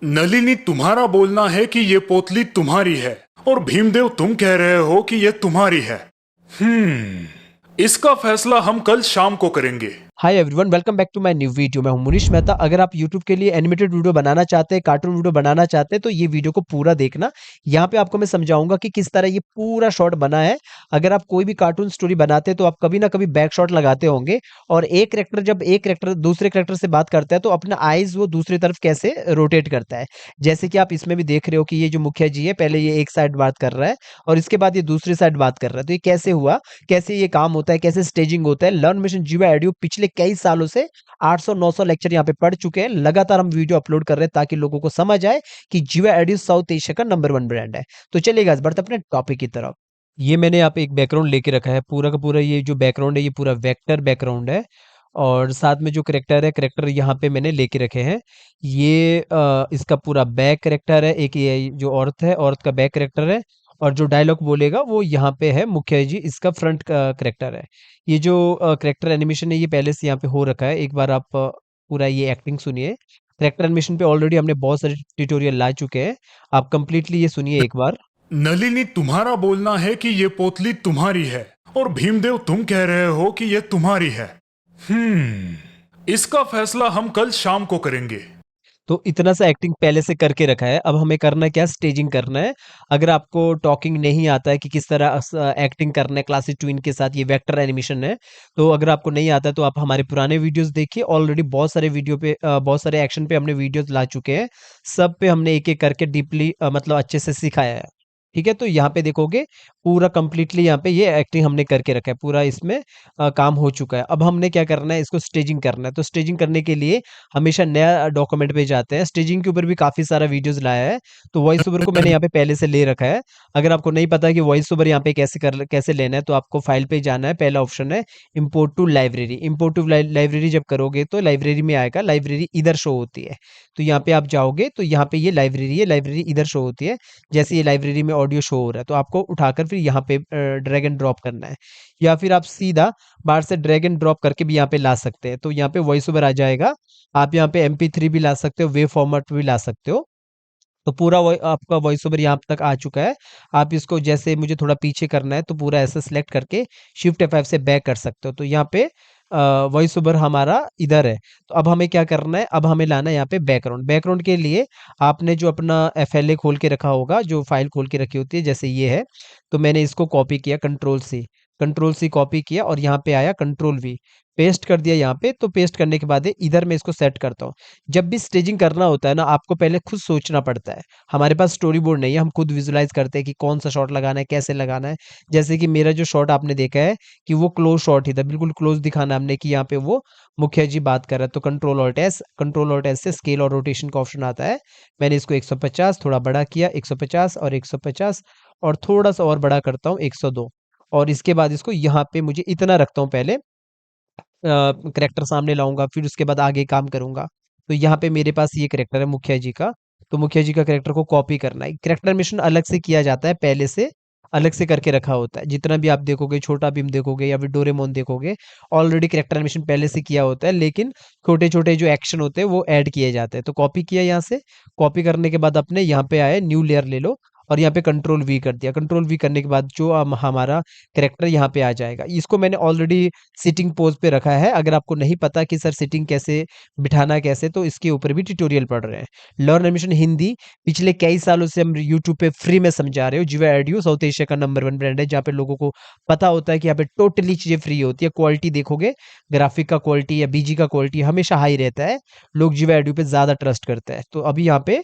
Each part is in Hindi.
नलिनी, तुम्हारा बोलना है कि ये पोतली तुम्हारी है और भीमदेव तुम कह रहे हो कि ये तुम्हारी है। इसका फैसला हम कल शाम को करेंगे। Hi everyone, welcome back to my new video. मैं हूं मुनीश मेहता। अगर आप YouTube के लिए एनिमेटेड वीडियो बनाना चाहते हैं, कार्टून वीडियो बनाना चाहते हैं, तो ये वीडियो को पूरा देखना। यहाँ पे आपको मैं समझाऊंगा कि किस तरह ये पूरा शॉट बना है। अगर आप कोई भी कार्टून स्टोरी बनाते हैं तो आप कभी ना कभी बैक शॉट लगाते होंगे, और एक करेक्टर जब एक करेक्टर दूसरे करेक्टर से बात करता है तो अपना आईज वो दूसरी तरफ कैसे रोटेट करता है। जैसे कि आप इसमें भी देख रहे हो कि ये जो मुखिया जी है, पहले ये एक साइड बात कर रहा है और इसके बाद ये दूसरी साइड बात कर रहा है। तो ये कैसे हुआ, कैसे ये काम होता है, कैसे स्टेजिंग होता है। लर्न मिशन जीवा एडुप पिछले कई सालों से 800-900 लेक्चर यहाँ पे पढ़ चुके हैं। लगातार हम वीडियो अपलोड कर रहे हैं ताकि लोगों को समझ आए कि जीवा एडुप साउथ एशिया का नंबर 1 ब्रांड है। तो चलिए गाइस, बढ़ते अपने टॉपिक की तरफ। ये मैंने यहाँ पे एक बैकग्राउंड लेके रखा है। पूरा का पूरा ये जो बैकग्राउंड है, ये पूरा वेक्टर बैकग्राउंड है। और साथ में जो करेक्टर है, करेक्टर यहाँ पे मैंने लेके रखे हैं। ये इसका पूरा बैक करेक्टर है। एक ये जो औरत है, औरत का बैक करेक्टर है। और जो डायलॉग बोलेगा वो यहाँ पे है मुखिया जी, इसका फ्रंट का करेक्टर है। ये जो करेक्टर एनिमेशन है, ये पहले से यहाँ पे हो रखा है। एक बार आप पूरा ये एक्टिंग सुनिए। करेक्टर एनिमेशन पे ऑलरेडी हमने बहुत सारे ट्यूटोरियल ला चुके हैं। आप कंप्लीटली ये सुनिए एक बार। नलिनी, तुम्हारा बोलना है कि ये पोतली तुम्हारी है और भीमदेव तुम कह रहे हो कि ये तुम्हारी है। इसका फैसला हम कल शाम को करेंगे। तो इतना सा एक्टिंग पहले से करके रखा है। अब हमें करना क्या, स्टेजिंग करना है। अगर आपको टॉकिंग नहीं आता है कि किस तरह एक्टिंग करना है क्लासिक ट्विन के साथ, ये वेक्टर एनिमेशन है। तो अगर आपको नहीं आता है तो आप हमारे पुराने वीडियोस देखिए। ऑलरेडी बहुत सारे वीडियो पे बहुत सारे एक्शन पे हमने वीडियोस ला चुके हैं। सब पे हमने एक एक करके डीपली मतलब अच्छे से सिखाया है। ठीक है, तो यहाँ पे देखोगे पूरा कंप्लीटली यहाँ पे ये एक्टिंग हमने करके रखा है। पूरा इसमें काम हो चुका है। अब हमने क्या करना है, इसको स्टेजिंग करना है। तो स्टेजिंग करने के लिए हमेशा नया डॉक्यूमेंट पे जाते हैं। स्टेजिंग के ऊपर भी काफी सारा वीडियोस लाया है। तो वॉइस ओवर को मैंने यहाँ पे पहले से ले रखा है। अगर आपको नहीं पता कि वॉइस ओवर यहाँ पे कैसे लेना है, तो आपको फाइल पे जाना है। पहला ऑप्शन है import to library. Import to library जब करोगे तो लाइब्रेरी में आएगा, लाइब्रेरी इधर शो होती है। तो यहाँ पे आप जाओगे तो यहाँ पे ये लाइब्रेरी है, लाइब्रेरी इधर शो होती है। जैसे ये लाइब्रेरी में ऑडियो शो हो रहा है तो आपको उठाकर फिर यहाँ पे ड्रैग एंड ड्रॉप करना है, या फिर आप सीधा बाहर से ड्रैग एंड ड्रॉप करके भी यहाँ पे ला सकते हैं। तो यहाँ पे वॉइस ओवर आ जाएगा। आप यहाँ पे MP3 भी ला सकते हो, वेव फॉर्मेट भी ला सकते हो। तो पूरा आपका वॉइस ओवर यहाँ तक आ चुका है। आप इसको जैसे मुझे थोड़ा पीछे करना है तो पूरा ऐसे सेलेक्ट करके शिफ्ट F5 से बैक कर सकते हो। तो यहाँ पे वॉइस ओवर हमारा इधर है। तो अब हमें क्या करना है, अब हमें लाना है यहाँ पे बैकग्राउंड। बैकग्राउंड के लिए आपने जो अपना FLA खोल के रखा होगा, जो फाइल खोल के रखी होती है, जैसे ये है। तो मैंने इसको कॉपी किया, कंट्रोल C कॉपी किया और यहाँ पे आया कंट्रोल V, पेस्ट कर दिया यहाँ पे। तो पेस्ट करने के बाद इधर मैं इसको सेट करता हूँ। जब भी स्टेजिंग करना होता है ना, आपको पहले खुद सोचना पड़ता है। हमारे पास स्टोरी बोर्ड नहीं है, हम खुद विजुलाइज करते हैं कि कौन सा शॉट लगाना है, कैसे लगाना है। जैसे कि मेरा जो शॉट आपने देखा है कि वो क्लोज शॉट ही था, बिल्कुल क्लोज दिखाना हमने कि यहाँ पे वो मुखिया जी बात कर रहा है। तो कंट्रोल ऑल्ट एस से स्केल और रोटेशन का ऑप्शन आता है। मैंने इसको 150 थोड़ा बड़ा किया, 150 और 150, और थोड़ा सा और बड़ा करता हूँ 102। और इसके बाद इसको यहाँ पे मुझे इतना रखता हूँ पहले, करेक्टर सामने लाऊंगा, फिर उसके बाद आगे काम करूंगा। तो यहाँ पे मेरे पास ये करेक्टर है मुखिया जी का। तो मुखिया जी का करेक्टर को कॉपी करना है। करेक्टर मिशन अलग से किया जाता है, पहले से अलग से करके रखा होता है। जितना भी आप देखोगे, छोटा भीम देखोगे या फिर डोरेमोन देखोगे, ऑलरेडी करेक्टर मिशन पहले से किया होता है, लेकिन छोटे छोटे जो एक्शन होते हैं वो ऐड किए जाते हैं। तो कॉपी किया यहाँ से। कॉपी करने के बाद अपने यहाँ पे आए, न्यू लेयर ले लो और यहाँ पे कंट्रोल V कर दिया। कंट्रोल V करने के बाद जो हमारा करेक्टर यहाँ पे आ जाएगा। इसको मैंने ऑलरेडी सिटिंग पोज पे रखा है। अगर आपको नहीं पता कि सर सिटिंग कैसे बिठाना कैसे, तो इसके ऊपर भी ट्यूटोरियल पढ़ रहे हैं। लर्न एनिमेशन हिंदी पिछले कई सालों से हम यूट्यूब पे फ्री में समझा रहे हो। जीवा एडुप साउथ एशिया का नंबर 1 ब्रांड है, जहाँ पे लोगों को पता होता है कि यहाँ पे टोटली चीजें फ्री होती है। क्वालिटी देखोगे, ग्राफिक का क्वालिटी या BG का क्वालिटी हमेशा हाई रहता है। लोग जीवा एडुप पे ज्यादा ट्रस्ट करते हैं। तो अभी यहाँ पे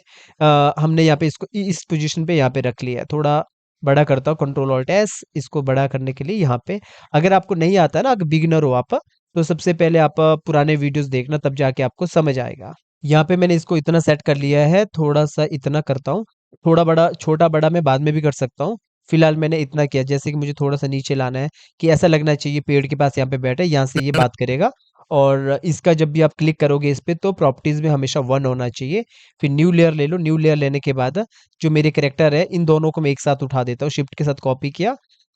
हमने यहाँ पे इसको इस पोजीशन पे यहाँ पे रख लिया है। थोड़ा बड़ा करता हूँ, कंट्रोल-ऑल्ट-S, इसको बड़ा करने के लिए यहाँ पे। अगर आपको नहीं आता है ना, अगर बिगिनर हो आप, तो सबसे पहले आप पुराने वीडियोस देखना, तब जाके आपको समझ आएगा। यहाँ पे मैंने इसको इतना सेट कर लिया है, थोड़ा सा इतना करता हूँ। थोड़ा बड़ा, छोटा बड़ा मैं बाद में भी कर सकता हूँ। फिलहाल मैंने इतना किया। जैसे कि मुझे थोड़ा सा नीचे लाना है कि ऐसा लगना चाहिए पेड़ के पास यहाँ पे बैठे, यहाँ से ये बात करेगा। और इसका जब भी आप क्लिक करोगे इस पे, तो प्रॉपर्टीज में हमेशा 1 होना चाहिए। फिर न्यू लेयर ले लो। न्यू लेयर लेने के बाद जो मेरे कैरेक्टर है, इन दोनों को मैं एक साथ उठा देता हूँ। शिफ्ट के साथ कॉपी किया,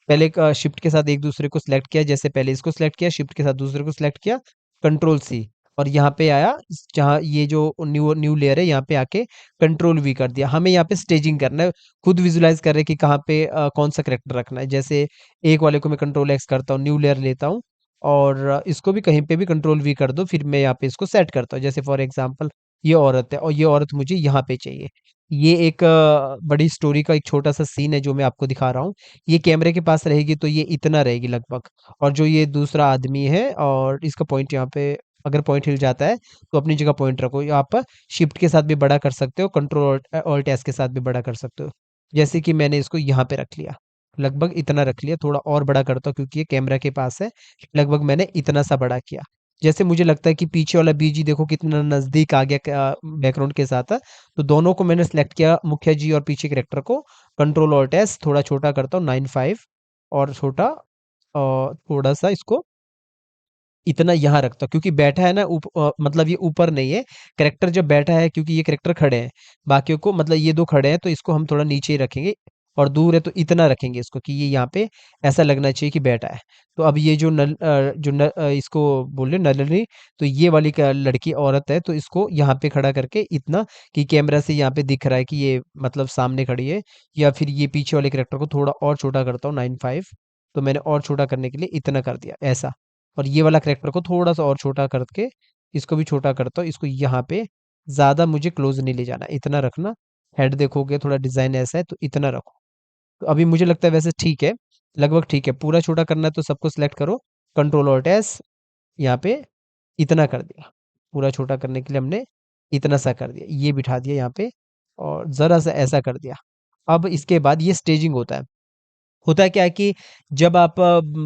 पहले शिफ्ट के साथ एक दूसरे को सिलेक्ट किया। जैसे पहले इसको सिलेक्ट किया, शिफ्ट के साथ दूसरे को सिलेक्ट किया, कंट्रोल C। और यहाँ पे आया, जहाँ ये जो न्यू न्यू लेयर है यहाँ पे आके कंट्रोल वी कर दिया। हमें यहाँ पे स्टेजिंग करना है, खुद विजुलाइज कर रहे हैं कि कहाँ पे कौन सा करेक्टर रखना है। जैसे एक वाले को मैं कंट्रोल एक्स करता हूँ, न्यू लेयर लेता हूँ और इसको भी कहीं पे भी कंट्रोल वी कर दो, फिर मैं यहाँ पे इसको सेट करता हूँ। जैसे फॉर एग्जांपल ये औरत है और ये औरत मुझे यहाँ पे चाहिए। ये एक बड़ी स्टोरी का एक छोटा सा सीन है जो मैं आपको दिखा रहा हूँ। ये कैमरे के पास रहेगी तो ये इतना रहेगी लगभग, और जो ये दूसरा आदमी है और इसका पॉइंट यहाँ पे, अगर पॉइंट हिल जाता है तो अपनी जगह पॉइंट रखो। या आप शिफ्ट के साथ भी बड़ा कर सकते हो, कंट्रोल ऑल्ट एस के साथ भी बड़ा कर सकते हो। जैसे कि मैंने इसको यहाँ पे रख लिया, लगभग इतना रख लिया। थोड़ा और बड़ा करता हूँ क्योंकि ये कैमरा के पास है। लगभग मैंने इतना सा बड़ा किया। जैसे मुझे लगता है कि पीछे वाला बीजी देखो कितना नजदीक आ गया बैकग्राउंड के साथ है। तो दोनों को मैंने सेलेक्ट किया, मुखिया जी और पीछे कैरेक्टर को। कंट्रोल ऑल्ट एस, थोड़ा छोटा करता हूँ 9:5 और छोटा, थोड़ा सा इसको इतना यहाँ रखता हूँ क्योंकि बैठा है ना मतलब ये ऊपर नहीं है। कैरेक्टर जब बैठा है, क्योंकि ये कैरेक्टर खड़े हैं, बाकियों को मतलब ये दो खड़े हैं तो इसको हम थोड़ा नीचे ही रखेंगे, और दूर है तो इतना रखेंगे इसको कि ये यहाँ पे ऐसा लगना चाहिए कि बैठा है। तो अब ये जो इसको बोले नलनी, तो ये वाली लड़की औरत है तो इसको यहाँ पे खड़ा करके इतना कि कैमरा से यहाँ पे दिख रहा है कि ये मतलब सामने खड़ी है। या फिर ये पीछे वाले कैरेक्टर को थोड़ा और छोटा करता हूँ 9:5, तो मैंने और छोटा करने के लिए इतना कर दिया ऐसा। और ये वाला कैरेक्टर को थोड़ा सा और छोटा करके इसको भी छोटा करता हूँ। इसको यहाँ पे ज़्यादा मुझे क्लोज नहीं ले जाना, इतना रखना। हेड देखोगे थोड़ा डिज़ाइन ऐसा है तो इतना रखो। तो अभी मुझे लगता है वैसे ठीक है, लगभग ठीक है। पूरा छोटा करना है तो सबको सिलेक्ट करो, कंट्रोल ऑल्ट एस, यहाँ पे इतना कर दिया। पूरा छोटा करने के लिए हमने इतना सा कर दिया, ये बिठा दिया यहाँ पे, और ज़रा सा ऐसा कर दिया। अब इसके बाद ये स्टेजिंग होता है। होता है क्या है कि जब आप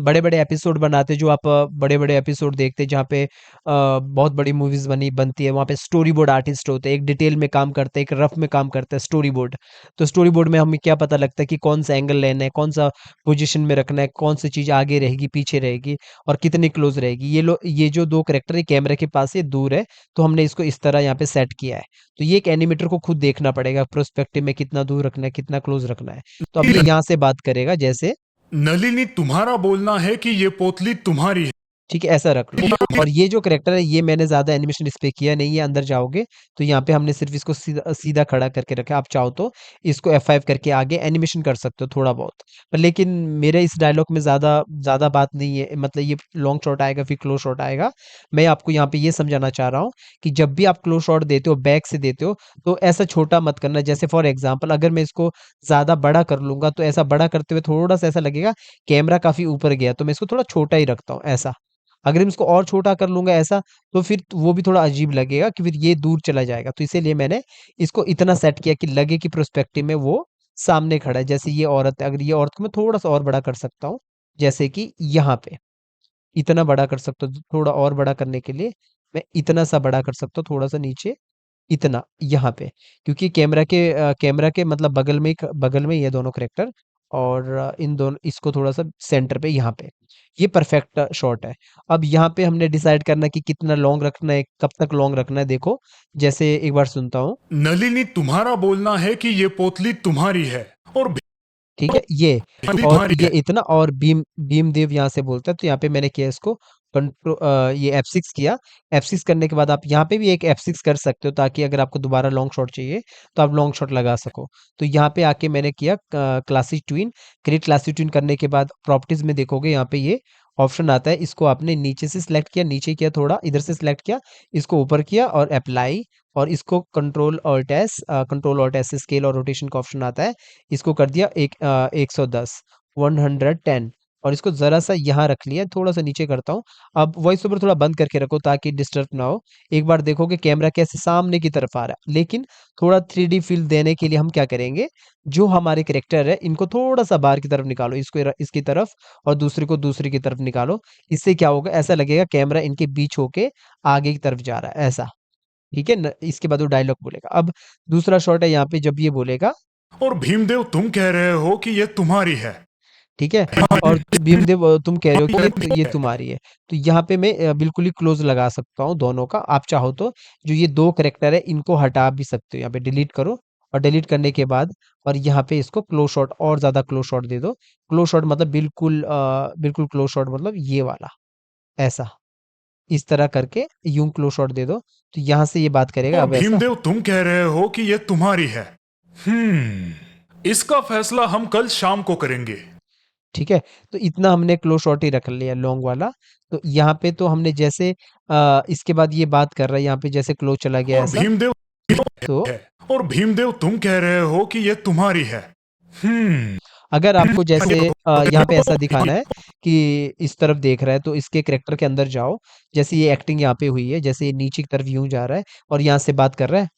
बड़े-बड़े एपिसोड बनाते, जो आप बड़े-बड़े एपिसोड देखते हैं जहाँ पे बहुत बड़ी मूवीज़ बनती है, वहाँ पे स्टोरी बोर्ड आर्टिस्ट होते हैं, एक डिटेल में काम करते हैं, एक रफ में काम करते हैं स्टोरी बोर्ड। तो स्टोरी बोर्ड में हमें क्या पता लगता है कि कौन-सा एंगल लेना है, कौन-सा पोजीशन में रखना है, कौन-सी चीज़ आगे रहेगी, पीछे रहेगी और कितनी क्लोज़ रहेगी। ये जो 2 कैरेक्टर है कैमरे के पास से दूर है, तो हमने इसको इस तरह यहाँ पे सेट किया है। तो ये एक एनिमेटर को खुद देखना पड़ेगा पर्सपेक्टिव में कितना दूर रखना है, कितना क्लोज़ रखना है। तो अब ये यहाँ से बात करेगा जैसे, नलिनी तुम्हारा बोलना है कि ये पोतली तुम्हारी है। ठीक है, ऐसा रख लो। और ये जो कैरेक्टर है ये मैंने ज़्यादा एनिमेशन इस पे किया नहीं है। अंदर जाओगे तो यहाँ पे हमने सिर्फ इसको सीधा सीधा खड़ा करके रखा है। आप चाहो तो इसको F5 करके आगे एनिमेशन कर सकते हो थोड़ा बहुत। पर लेकिन मेरे इस डायलॉग में ज़्यादा ज़्यादा बात नहीं है, मतलब ये लॉन्ग शॉट आएगा फिर क्लोज शॉट आएगा। मैं आपको यहाँ पे ये समझाना चाह रहा हूँ कि जब भी आप क्लोज शॉट देते हो, बैक से देते हो, तो ऐसा छोटा मत करना। जैसे फॉर एग्जाम्पल अगर मैं इसको ज़्यादा बड़ा कर लूंगा तो ऐसा बड़ा करते हुए थोड़ा सा ऐसा लगेगा कैमरा काफ़ी ऊपर गया, तो मैं इसको थोड़ा छोटा ही रखता हूँ ऐसा। अगर मैं इसको और छोटा कर लूँगा ऐसा, तो फिर वो भी थोड़ा अजीब लगेगा कि फिर ये दूर चला जाएगा। तो इसीलिए मैंने इसको इतना सेट किया कि लगे कि पर्सपेक्टिव में वो सामने खड़ा है। जैसे ये औरत है, अगर ये औरत को मैं थोड़ा-सा और बड़ा कर सकता हूँ, जैसे कि यहाँ पे, इतना बड़ा कर सकता हूँ। थोड़ा और बड़ा करने के लिए मैं इतना सा बड़ा कर सकता हूँ, थोड़ा-सा नीचे इतना, यहाँ पे। क्योंकि कैमरा के मतलब बगल में ही है दोनों कैरेक्टर, और इन दोनों इसको थोड़ा-सा सेंटर पे यहाँ पे। ये परफेक्ट शॉट है। अब यहाँ पे हमने डिसाइड करना है कि कितना लॉन्ग रखना है, कब तक लॉन्ग रखना है। देखो, जैसे एक बार सुनता हूँ, नलिनी तुम्हारा बोलना है कि ये पोतली तुम्हारी है और ठीक है? ये भीम और तुम्हारी ये है। इतना, और भीमदेव यहाँ से बोलता है, तो यहाँ पे मैंने किया इसको ये F6 किया। F6 करने के बाद आप यहाँ पे भी एक F6 कर सकते हो ताकि अगर आपको दोबारा लॉन्ग शॉट चाहिए तो आप लॉन्ग शॉट लगा सको। तो यहाँ पे आके मैंने किया classic twin. Create classic twin करने के बाद प्रॉपर्टीज में देखोगे यहाँ पे ये ऑप्शन आता है। इसको आपने नीचे से सिलेक्ट किया, नीचे किया, थोड़ा इधर से सिलेक्ट किया, इसको ऊपर किया और अप्लाई, और इसको कंट्रोल ऑल्ट एस से स्केल और रोटेशन का ऑप्शन आता है। इसको कर दिया 110, 110, और इसको ज़रा सा यहाँ रख लिया, थोड़ा सा नीचे करता हूँ। अब वॉइस ओवर थोड़ा बंद करके रखो ताकि डिस्टर्ब ना हो। एक बार देखोगे कैमरा कैसे सामने की तरफ आ रहा है, लेकिन थोड़ा 3D फील देने के लिए हम क्या करेंगे, जो हमारे कैरेक्टर है इनको थोड़ा सा बाहर की तरफ निकालो, इसकी तरफ, और दूसरे को दूसरी की तरफ निकालो। इससे क्या होगा, ऐसा लगेगा कैमरा इनके बीच होके आगे की तरफ जा रहा है ऐसा। ठीक है न? इसके बाद वो डायलॉग बोलेगा। अब दूसरा शॉट है यहाँ पे, जब ये बोलेगा, और भीमदेव तुम कह रहे हो कि ये तुम्हारी है। ठीक है, और भीमदेव तुम कह रहे हो कि ये तुम्हारी है। तो यहाँ पे मैं बिल्कुल ही क्लोज लगा सकता हूँ दोनों का। आप चाहो तो जो ये दो करेक्टर है इनको हटा भी सकते हो, यहाँ पे डिलीट करो, और डिलीट करने के बाद और यहाँ पे इसको क्लोज शॉट, और ज्यादा क्लोज शॉट दे दो। क्लोज शॉट मतलब बिल्कुल बिल्कुल क्लोज शॉट मतलब ये वाला, ऐसा। इस तरह करके यूं क्लोज शॉट दे दो, तो यहाँ से ये बात करेगा और अब ऐसा। भीमदेव तुम कह रहे हो कि ये तुम्हारी है। इसका फैसला हम कल शाम को करेंगे। ठीक है, तो इतना हमने क्लोज शॉट ही रख लिया लॉन्ग वाला। तो यहाँ पे तो हमने जैसे इसके बाद ये बात कर रहा है, यहाँ पे जैसे क्लोज चला गया और ऐसा। भीमदेव तो है। और भीमदेव तुम कह रहे हो कि ये तुम्हारी है। अगर आपको जैसे यहाँ पे ऐसा दिखाना है कि इस तरफ देख रहा है, तो इसके करेक्टर के अंदर जाओ। जैसे ये एक्टिंग यहाँ पे हुई है, जैसे ये नीचे की तरफ यूं जा रहा है और यहाँ से बात कर रहा है,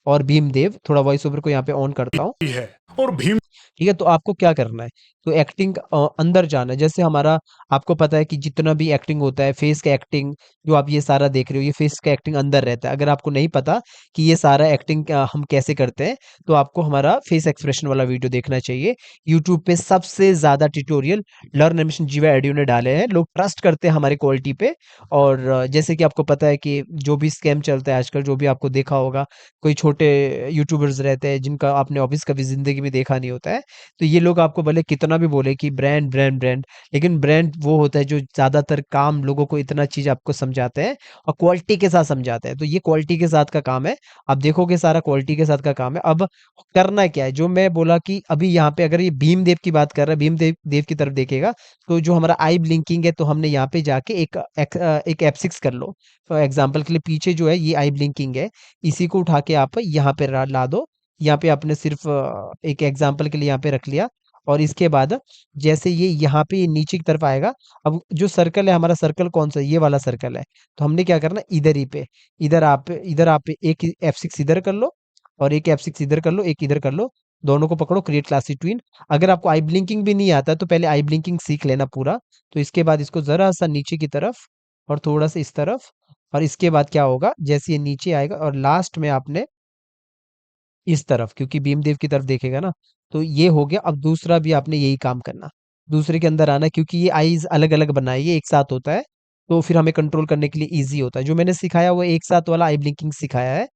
और भीमदेव, थोड़ा वॉइस ओवर को यहाँ पे ऑन करता हूँ। है। और भीम ठीक है, तो आपको क्या करना है, तो एक्टिंग अंदर जाना है। जैसे हमारा, आपको पता है कि जितना भी एक्टिंग होता है, फेस का एक्टिंग जो आप ये सारा देख रहे हो, ये फेस का एक्टिंग अंदर रहता है। अगर आपको नहीं पता कि ये सारा एक्टिंग हम कैसे करते हैं, तो आपको हमारा फेस एक्सप्रेशन वाला वीडियो देखना चाहिए। यूट्यूब पे सबसे ज्यादा ट्यूटोरियल लर्न एनिमेशन जीवा एडियो ने डाले हैं। लोग ट्रस्ट करते हैं हमारी क्वालिटी पे। और जैसे कि आपको पता है कि जो भी स्कैम चलता है आजकल, जो भी आपको देखा होगा, कोई छोटे यूट्यूबर्स रहते हैं जिनका आपने ऑफिस कभी जिंदगी में देखा नहीं होता है, तो ये लोग आपको भले कितना भी बोले कि ब्रांड ब्रांड ब्रांड, लेकिन ब्रांड वो होता है जो ज्यादातर काम लोगों को इतना चीज आपको समझाते हैं और क्वालिटी के साथ समझाते हैं। तो ये क्वालिटी के साथ का काम है। आप देखोगे सारा क्वालिटी के साथ का काम है। अब करना क्या है, जो मैं बोला कि अभी यहाँ पे अगर ये भीमदेव की बात कर रहा है, भीमदेव देव की तरफ देखेगा, तो जो हमारा आई ब्लिंकिंग है, तो हमने यहाँ पे जाके एक F6 कर लो। फॉर एग्जाम्पल के लिए पीछे जो है ये आई ब्लिंकिंग है, इसी को उठा के आप यहाँ पे ला दो। यहाँ पे आपने सिर्फ एक एग्जाम्पल के लिए यहाँ पे रख लिया। और इसके बाद जैसे ये यहाँ पे ये नीचे की तरफ आएगा। अब जो सर्कल है, हमारा सर्कल कौन सा है, ये वाला सर्कल है। तो हमने क्या करना, इधर ही पे, इधर आप एक F6 इधर कर लो, और एक F6 इधर कर लो, एक इधर कर लो। दोनों को पकड़ो, क्रिएट क्लास ट्विन। अगर आपको आई ब्लिंकिंग भी नहीं आता, तो पहले आई ब्लिंकिंग सीख लेना पूरा। तो इसके बाद इसको जरा सा नीचे की तरफ और थोड़ा सा इस तरफ, और इसके बाद क्या होगा, जैसे ये नीचे आएगा और लास्ट में आपने इस तरफ, क्योंकि भीमदेव की तरफ देखेगा ना, तो ये हो गया। अब दूसरा भी आपने यही काम करना, दूसरे के अंदर आना, क्योंकि ये आईज अलग अलग बनाई, ये एक साथ होता है, तो फिर हमें कंट्रोल करने के लिए इजी होता है। जो मैंने सिखाया वो एक साथ वाला आई ब्लिंकिंग सिखाया है।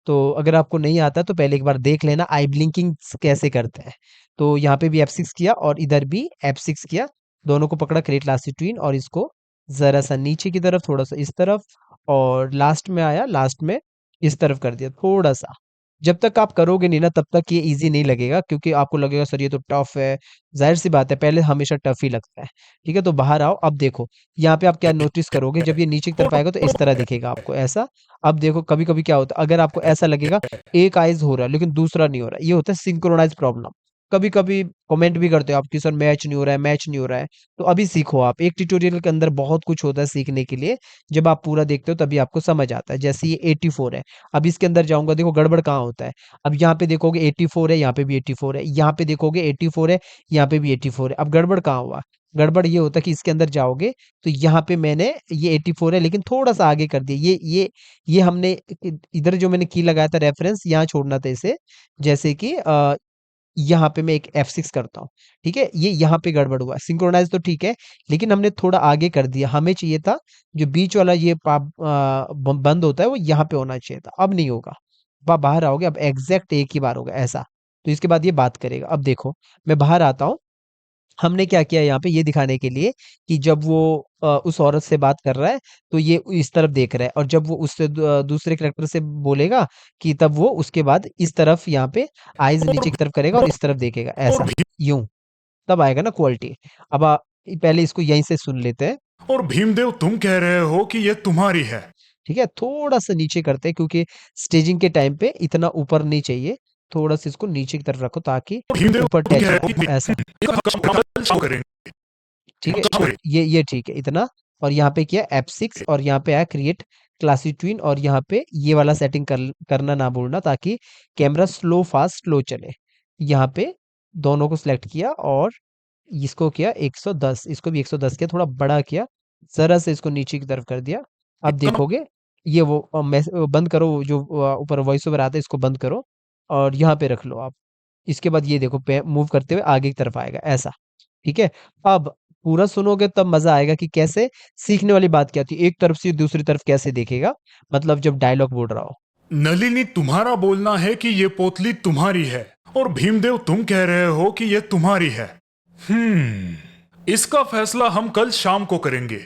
तो अगर आपको नहीं आता तो पहले एक बार देख लेना आई ब्लिंकिंग कैसे करते हैं। तो यहाँ पे भी F6 किया और इधर भी F6 किया, दोनों को पकड़ा, क्रिएट लास्ट ट्विन, और इसको जरा सा नीचे की तरफ, थोड़ा सा इस तरफ, और लास्ट में आया, लास्ट में इस तरफ कर दिया थोड़ा सा। जब तक आप करोगे नहीं ना, तब तक ये इजी नहीं लगेगा, क्योंकि आपको लगेगा सर ये तो टफ है। जाहिर सी बात है, पहले हमेशा टफ ही लगता है। ठीक है, तो बाहर आओ। अब देखो यहाँ पे आप क्या नोटिस करोगे, जब ये नीचे की तरफ आएगा तो इस तरह दिखेगा आपको ऐसा। अब देखो कभी कभी क्या होता है, अगर आपको ऐसा लगेगा एक आइज हो रहा है लेकिन दूसरा नहीं हो रहा है, ये होता है सिंक्रोनाइज प्रॉब्लम। कभी कभी कमेंट भी करते हो आप कि सर मैच नहीं हो रहा है, मैच नहीं हो रहा है। तो अभी सीखो आप, एक ट्यूटोरियल के अंदर बहुत कुछ होता है सीखने के लिए। जब आप पूरा देखते हो तभी आपको समझ आता है। जैसे ये 84 है, अब इसके अंदर जाऊंगा, देखो गड़बड़ कहाँ होता है। अब यहाँ पे देखोगे 84 है, यहाँ पे भी 84 है, यहाँ पे देखोगे 84 है, यहाँ पे भी 84 है। अब गड़बड़ कहाँ हुआ, गड़बड़ ये होता है कि इसके अंदर जाओगे तो यहाँ पे मैंने ये 84 है लेकिन थोड़ा सा आगे कर दिया। ये हमने इधर जो मैंने की लगाया था रेफरेंस, यहाँ छोड़ना था इसे। जैसे कि यहाँ पे मैं एक F6 करता हूँ। ठीक है, ये यहाँ पे गड़बड़ हुआ, सिंक्रोनाइज तो ठीक है, लेकिन हमने थोड़ा आगे कर दिया। हमें चाहिए था जो बीच वाला ये बंद होता है वो यहाँ पे होना चाहिए था, अब नहीं होगा। आप बाहर आओगे, अब एग्जैक्ट एक ही बार होगा ऐसा। तो इसके बाद ये बात करेगा। अब देखो मैं बाहर आता हूँ। हमने क्या किया यहाँ पे, ये दिखाने के लिए कि जब वो उस औरत से बात कर रहा है, तो ये इस तरफ देख रहा है, और जब वो उससे दूसरे करेक्टर से बोलेगा कि तब वो उसके बाद इस तरफ यहाँ पे आईज नीचे की तरफ करेगा और इस तरफ देखेगा और ऐसा, यूं। तब आएगा ना क्वालिटी। अब पहले इसको यहीं से सुन लेते हैं। और भीमदेव तुम कह रहे हो कि ये तुम्हारी है। ठीक है, थोड़ा सा नीचे करते हैं, क्योंकि स्टेजिंग के टाइम पे इतना ऊपर नहीं चाहिए। थोड़ा सा इसको नीचे की तरफ रखो ताकि भीमदेव ऊपर तुम टच कह हो रहे हो कि ऐसा। इसका हम कल शाम करेंगे। ठीक है, शाम ये ठीक है इतना। और यहाँ पे किया F6, और यहाँ पे आया क्रिएट क्लासी ट्विन, और यहाँ पे ये वाला सेटिंग करना ना भूलना, ताकि कैमरा स्लो फास्ट स्लो चले। यहाँ पे दोनों को सिलेक्ट किया और इसको किया 110, इसको भी 110 किया, थोड़ा बड़ा किया, जरा से इसको नीचे की तरफ कर दिया। अब करेंगे। देखोगे ये वो बंद करो, वो जो ऊपर वॉइस ओवर आता है इसको बंद करो, और यहाँ पे रख लो आप। इसके बाद ये देखो मूव करते हुए आगे की तरफ आएगा ऐसा। ठीक है, अब पूरा सुनोगे तब मजा आएगा कि कैसे सीखने वाली बात क्या थी, एक तरफ से दूसरी तरफ कैसे देखेगा, मतलब जब डायलॉग बोल रहा हो। नलिनी तुम्हारा बोलना है कि ये पोतली तुम्हारी है, और भीमदेव तुम कह रहे हो कि ये तुम्हारी है। इसका फैसला हम कल शाम को करेंगे।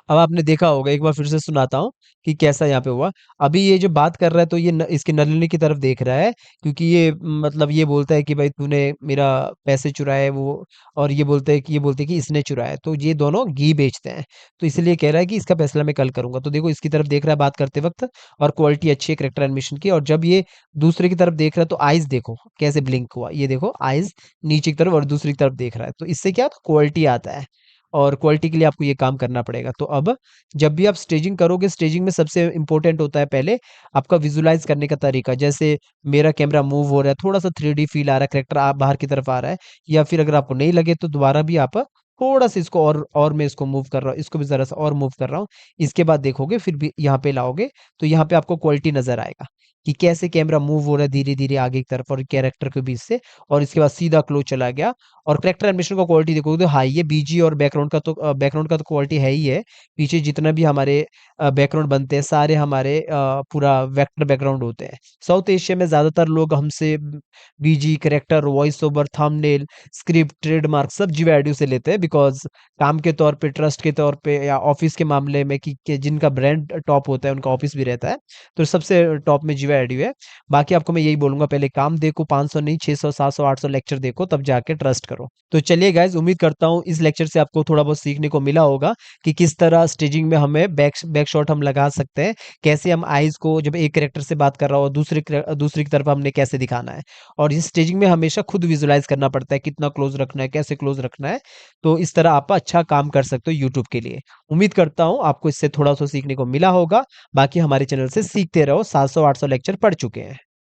अब आपने देखा होगा, एक बार फिर से सुनाता हूँ कि कैसा यहाँ पे हुआ। अभी ये जो बात कर रहा है तो ये इसके नलिनी की तरफ देख रहा है, क्योंकि ये मतलब ये बोलता है कि भाई तूने मेरा पैसे चुराए वो, और ये बोलते हैं कि इसने चुराया। तो ये दोनों घी बेचते हैं, तो इसलिए कह रहा है कि इसका फैसला मैं कल करूंगा। तो देखो इसकी तरफ देख रहा है बात करते वक्त, और क्वालिटी अच्छी है करेक्टर एनिमेशन की। और जब ये दूसरे की तरफ देख रहा है तो आइज देखो कैसे ब्लिंक हुआ, ये देखो आइज नीचे की तरफ और दूसरी तरफ देख रहा है, तो इससे क्या क्वालिटी आता है, और क्वालिटी के लिए आपको ये काम करना पड़ेगा। तो अब जब भी आप स्टेजिंग करोगे, स्टेजिंग में सबसे इंपॉर्टेंट होता है पहले आपका विजुलाइज करने का तरीका। जैसे मेरा कैमरा मूव हो रहा है, थोड़ा सा 3D फील आ रहा है, करेक्टर आप बाहर की तरफ आ रहा है, या फिर अगर आपको नहीं लगे तो दोबारा भी आप थोड़ा सा इसको और मैं इसको मूव कर रहा हूँ, इसको भी जरा सा और मूव कर रहा हूँ। इसके बाद देखोगे, फिर भी यहाँ पे लाओगे तो यहाँ पे आपको क्वालिटी नजर आएगा कि कैसे कैमरा मूव हो रहा है धीरे धीरे आगे की तरफ और कैरेक्टर के बीच से, और इसके बाद सीधा क्लोज चला गया। और करेक्टर एनिमेशन का क्वालिटी देखोगे तो हाई है, बीजी और बैकग्राउंड का तो क्वालिटी है ही है। पीछे जितना भी हमारे बैकग्राउंड बनते हैं सारे हमारे पूरा वेक्टर बैकग्राउंड होते हैं। साउथ एशिया में ज्यादातर लोग हमसे BG, character, voice over, thumbnail, script, trademark सब जीवाईडू से लेते हैं, बिकॉज काम के तौर पे, ट्रस्ट के तौर पे, या ऑफिस के मामले में कि जिनका ब्रांड टॉप होता है उनका ऑफिस भी रहता है, तो सबसे टॉप में जीवाईडू है। बाकी आपको मैं यही बोलूंगा, पहले काम देखो, 500 नहीं 600 700 800 लेक्चर देखो, तब जाके ट्रस्ट करो। तो चलिए गाइज, उम्मीद करता हूँ इस लेक्चर से आपको थोड़ा बहुत सीखने को मिला होगा कि किस तरह स्टेजिंग में हमें बैक शॉट हम लगा सकते हैं, कैसे हम आईज को जब एक कैरेक्टर से बात कर रहा हो दूसरी की तरफ हमने कैसे दिखाना है। और इस स्टेजिंग में हमेशा खुद विजुलाइज करना पड़ता है, कितना क्लोज रखना है, कैसे क्लोज रखना है। तो इस तरह आप अच्छा काम कर सकते हो यूट्यूब के लिए। उम्मीद करता हूँ आपको इससे थोड़ा सा सीखने को मिला होगा। बाकी हमारे चैनल से सीखते रहो, 700 800 लेक्चर पढ़ चुके हैं।